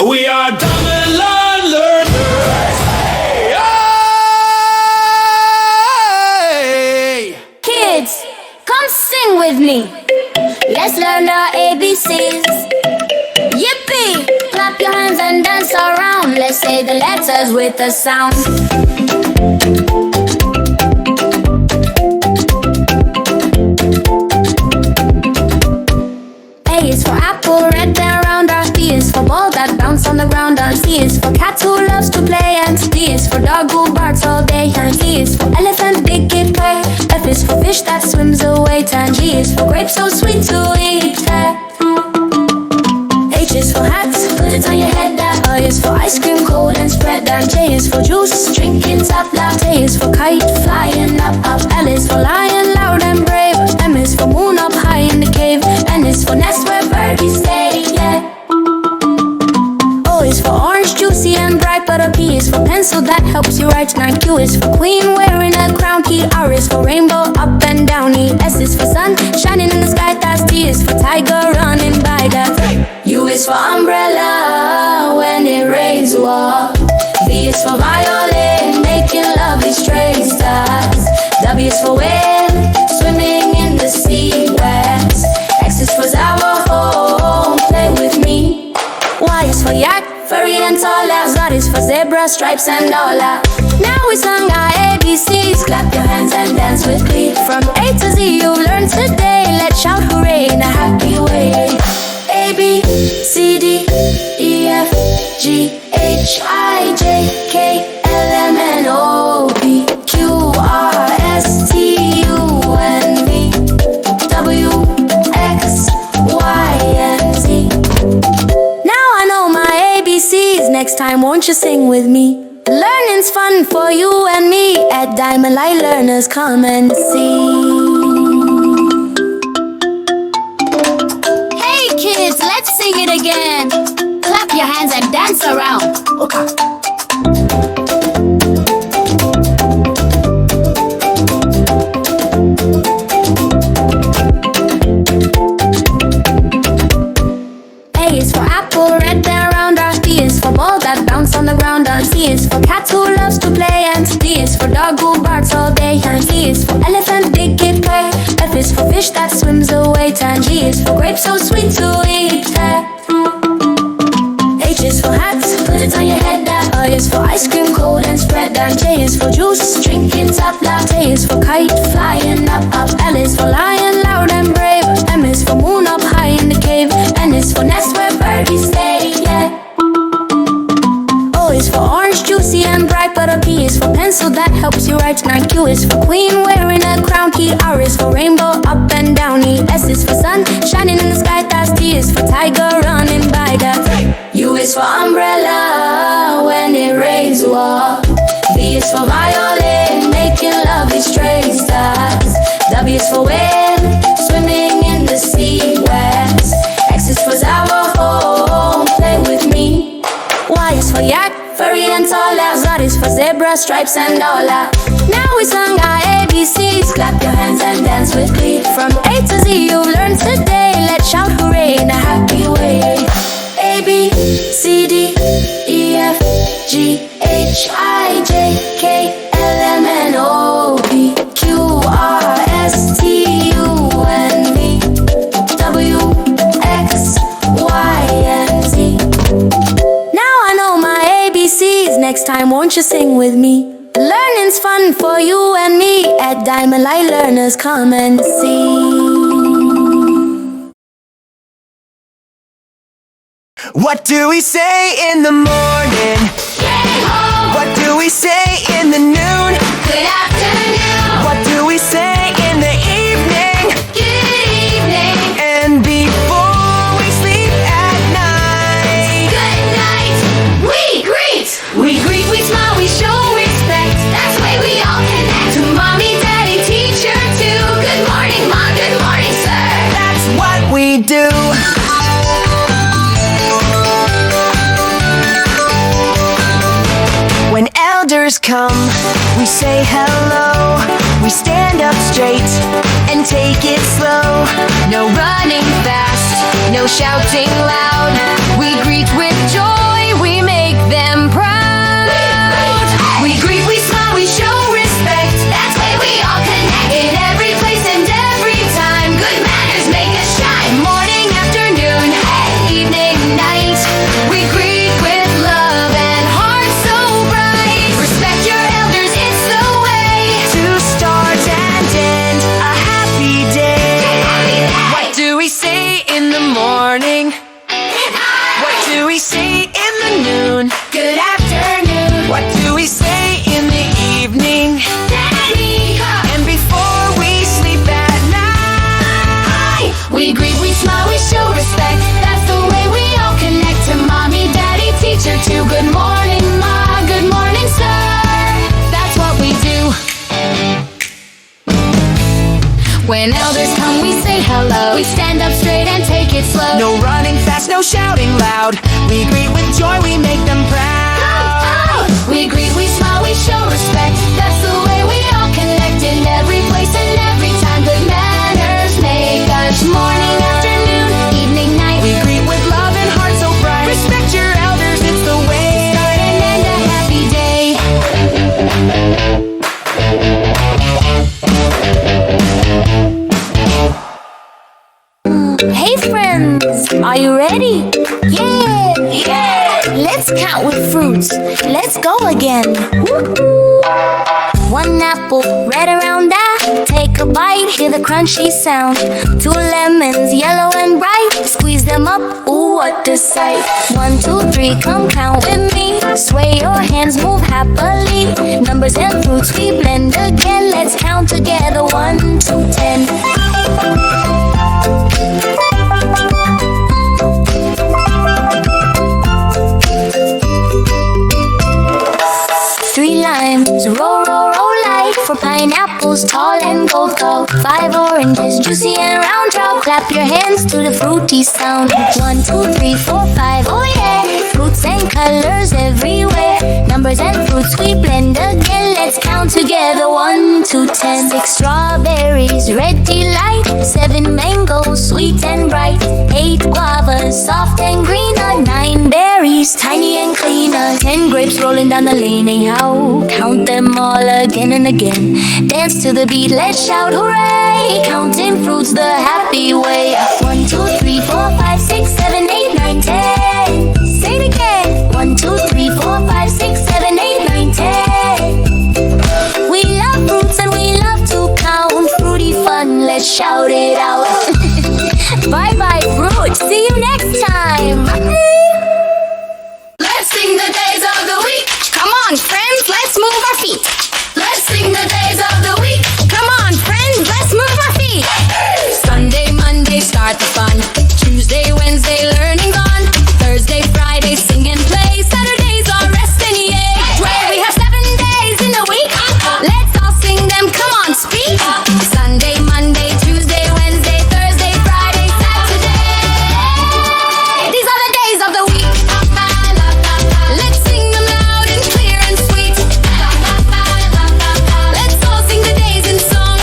We are toddler learners. Hey! Kids, come sing with me. Let's learn our ABCs. Yippee! Clap your hands and dance around. Let's say the letters with a sound. A is for apple, red and round. B is for ball that bounce on the ground. C is for cat who loves to play. And D is for dog who barks all day. And E is for elephant, big kid play. F is for fish that swims away. And G is for grapes so sweet to eat. H is for hats, put it on your head. I is for ice cream, cold and spread. And J is for juice, drink it up loud. K is for kite, flying up, up. L is for lion, loud and brave. M is for moon up high in the cave. N is for nest where birdies stay, yeah. O is for orange, juicy and bright. But a P is for pencil that helps you write. And Q is for queen wearing a crown. Key R is for rainbow up and down. E S is for sun shining in the sky. That's T is for tiger running by. That's U is for umbrella when it rains, walk. V is for violin making lovely stray stars. W is for whale swimming in the sea waves. X is for xylophone, play with me. Y is for yak, furry and tall as. Z is for zebra, stripes and all that. Now we sung our ABCs. Clap your hands and dance with me. From A to Z you've learned today. Let's shout hooray in a happy way. A, B, C, D, E, F, G, H, I, J, K, L, M, N, O, P, Q, R, S, T, U, N, V, W, X, Y, and Z. Now I know my ABCs. Next time won't you sing with me? Learning's fun for you and me. At Diamond Light Learners, come and see. Kids, let's sing it again. Clap your hands and dance around. Okay. A is for apple, red and round. B is for ball that bounce on the ground. C is for cat who loves to play. And D is for dog who barks all day. And E is for elephant, big kid play. F is for fish that swims away. And G is for grapes so sweet to eat. H is for hats, put it on your head. I is for ice cream, cold and spread. And J is for juice, drink it up loud. K is for kite, flying up, up. L is for lion, loud and brave. M is for moon up high in the cave. N is for nest where birdies stay, yeah. O is for orange, juicy and bright. But a P is for pencil that helps you write. And Q is for queen wearing a crown. Key R is for rainbow up and down. E S is for sun shining in the sky. That's T is for tiger running by. That's U is for umbrella when it rains, walk. V is for violin making lovely stray stars. W is for whale swimming in the sea waves. X is for xylophone, play with me. Y is for yak, furry and tall as. Z is for zebra, stripes and all that. Now we sung our ABCs. Clap your hands and dance with me. From A to Z you've learned today. Let's shout hooray in a happy way. A, B, C, D, E, F, G, H, I, J, K, L, M, N, O, P, Q, R, S, T, U, N, V, W, X, Y, and Z. Now I know my ABCs. Next time won't you sing with me? Learning's fun for you and me. At Diamond Light Learners, come and see. What do we say in the morning? Get home. What do we say in the noon? Good afternoon. What do we say in the evening? Good evening. And before we sleep at night? Good night. We greet, we smile, we show respect. That's the way we all connect. To mommy, daddy, teacher, too. Good morning, mom. Good morning, sir. That's what we do. When elders come, we say hello. We stand up straight and take it slow. No running fast, no shouting loud. We greet with joy afternoon. Good afternoon. What do we say in the evening? Daddy. And before we sleep at night, We greet, we smile, we show respect. That's the way we all connect to mommy, daddy, teacher too. Good morning, ma. Good morning, sir. That's what we do. When elders come, we say hello. We stand up straight and take it slow. no running fast, no shouting loud. We greet with joy, we make them proud. We greet, we smile, we show respect. That's the way we all connect in every place and every time. Good manners make us morning, afternoon, evening, night. We greet with love and heart so bright. Respect your elders, it's the way. Start and end a happy day. Hey friends, are you ready? Yeah! Yeah! Let's count with fruits. Let's go again. Woo-hoo. One apple, red around that. Take a bite, hear the crunchy sound. 2 lemons, yellow and bright. Squeeze them up, ooh, what a sight. 1, 2, 3, come count with me. Sway your hands, move happily. Numbers and fruits we blend again. Let's count together, 1 to 10. 3 limes, roll, roll, roll light. 4 pineapples, tall and gold go. 5 oranges, juicy and round. Draw, clap your hands to the fruity sound. 1, 2, 3, 4, 5, oh yeah. Fruits and colors everywhere. Numbers and fruits we blend again. Let's count together, 1 to 10. 6 strawberries, red delight. 7 mangoes, sweet and bright. 8 guavas, soft and green. 9 berries, tiny and clean. 10 grapes rolling down the lane. Hey, how? Count them all again and again. Dance to the beat, let's shout hooray. Counting fruits the happy way. 1, 2, 3, 4, 5, 6, 7, 8, 9, 10. Say it again. 1, 2, 3, 4, 5, 6, 7, 8, 9, 10. We love fruits and we love to count. Fruity fun, let's shout it out. Bye bye fruit, see you next time. Let's sing the days of the week. Come on friends, let's move our feet. Let's sing the days of the week. Come on friends, let's move our feet. Sunday, Monday, start the fun. Tuesday, Wednesday, learning's on. Thursday, Friday, sing and play. Saturdays are rest and yay. Well, we have 7 days in a week. Let's all sing them, come on, speak. Sunday, Monday, Tuesday, Wednesday, Thursday, Friday, Saturday. These are the days of the week. Let's sing them loud and clear and sweet. Let's all sing the days in song.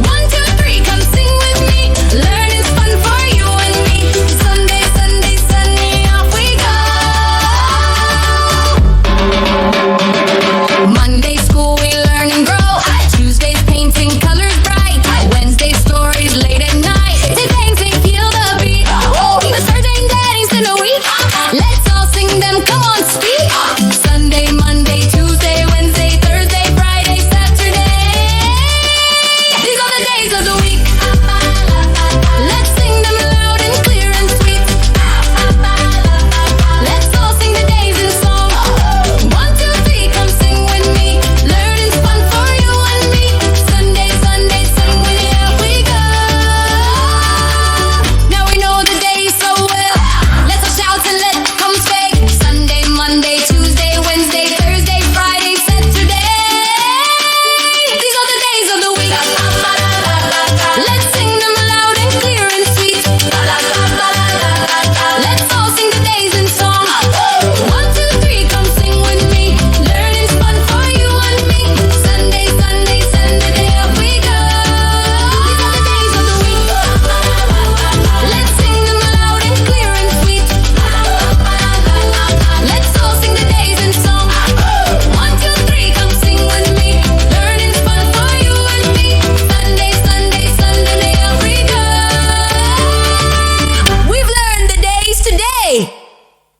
1, 2, 3, come sing with me. Learning's fun for you and me. Sunday, Sunday, Sunday, off we go. Monday, school, we learn and grow. Tuesday's painting, colors bright. Wednesday, stories late at night. Painting, feel the beat. Thursday, daddies in a week. Let's all sing them, come on, speak. Sunday, Monday, Tuesday, Wednesday, Thursday, Friday, Saturday. These are the days of the week. Let's sing them loud and clear and sweet. Let's all sing the days in song. 1, 2, 3, come sing with me. Learning's fun for you and me. Sunday, Sunday, Sunday, off we go. Now we know the days so well. Let's all shout and let come say. Sunday, Monday, Tuesday, Wednesday, Thursday, Friday, Saturday. These are the days of the week. Let's sing them loud and clear and sweet. Let's all sing the days in song. 1, 2, 3, come sing with me. Learning's fun for you and me. Sunday, Sunday, Sunday, off we go. These are the days of the week. Let's sing them loud and clear and sweet. Let's all sing the days in song. 1, 2, 3, come sing with me. Learning's fun for you and me. Sunday, Sunday, Sunday, off we go. We've learned the days today.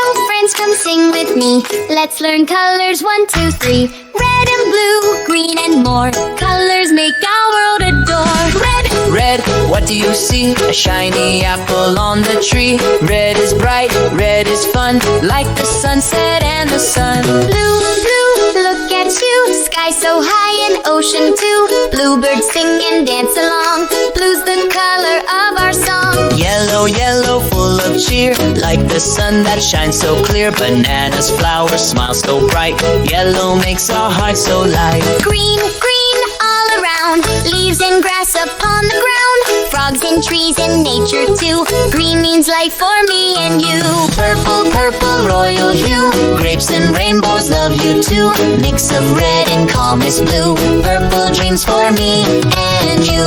Oh, friends, come sing with me. Let's learn colors, 1, 2, 3. Red and blue, green and more. Colors make our world adore. Red, red, what do you see? A shiny apple on the tree. Red is bright, red is fun, like the sunset and and the sun. Blue, blue, look at you. Sky so high and ocean too. Bluebirds sing and dance along. Blue's the color of our song. Yellow, yellow, full of cheer, like the sun that shines so clear. Bananas, flowers, smile so bright. Yellow makes our hearts so light. Green, green, all around. Leaves and grass upon the ground. Frogs and trees and nature too. Green means life for me and you. Purple, purple, royal hue. Grapes and rainbows love you too. Mix of red and calmest blue. Purple dreams for me and you.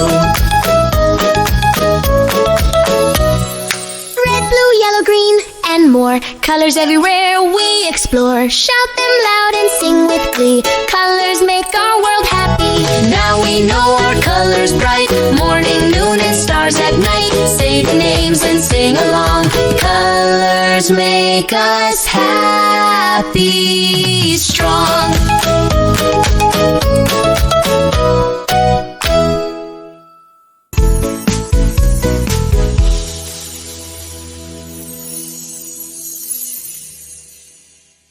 Red, blue, yellow, green, and more. Colors everywhere we explore. Shout them loud and sing with glee. Colors make our world happy. Now we know our colors bright. Morning, noon, and stars at night. Say the names and sing along. Colors make us happy, strong.